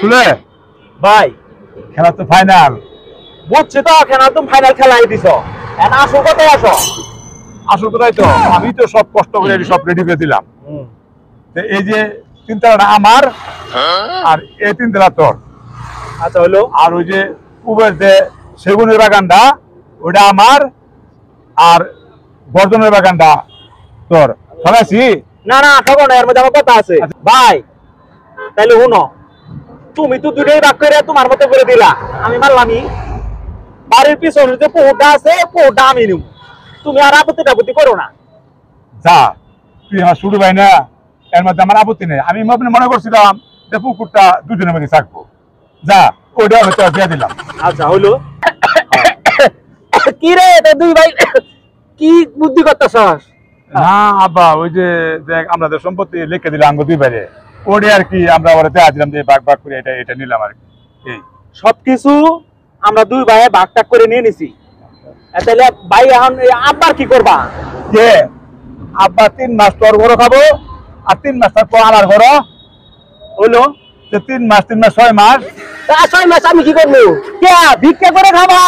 শুনে ভাই খেলা তো ফাইনাল। বুঝছি তো, খেলা তুমি ফাইনাল খেলাই দিছো, এখন আসল কথাই আসো। আসল কথাই তো, আমি তো সব কষ্ট করে সব রেডি করে দিলাম। এই যে 3 তলাটা আমার, আর এই 3 তলা তোর। আচ্ছা হইলো। আর ওই যে উবের যে সেগুনের বাগানটা ওটা আমার, আর বর্ধনের বাগানটা তোর। সবাইছি না না ঠকো না, এর মধ্যে আমার কথা আছে। ভাই তাইলে শুনো, তুমি তো দুটোই ভাগ করে তোমার মতো করে দিলা, আমি মানলামই। বাড়ির পিছনে যে পুকুরটা আছে, পুকুরটা আমি নিব, তুমি আর আপত্তি টাপত্তি করো না। যা, তুই আমার শুরু ভাই না, এর মধ্যে আমার আপত্তি নেই। আমি মনে করছিলাম যে পুকুরটা দুজনের মধ্যে থাকবো। যা, ওইটা হয়তো দিয়ে দিলাম। আচ্ছা হইলো। কি রে দুই ভাই কি বুদ্ধি করতেছস? না আব্বা, ওই যে দেখ আমাদের সম্পত্তি লিখে দিলাম দুই বাইরে, ওরে আর কি আমরা ওরা দেয়া দিলাম যে ভাগ ভাগ করে এটা এটা নিলাম আর কি। এই সবকিছু আমরা দুই ভাইয়ে ভাগ টাগ করে নিয়ে নিছি। তাহলে ভাই এখন আব্বার কি করবা? কে আব্বা 3 মাস তোর ঘর খাবো, আর 3 মাস পর আমার ঘর হইলো। 3 মাস 6 মাস। 6 মাস আমি কি করবো? কে ভিক্ষা করে খাবা?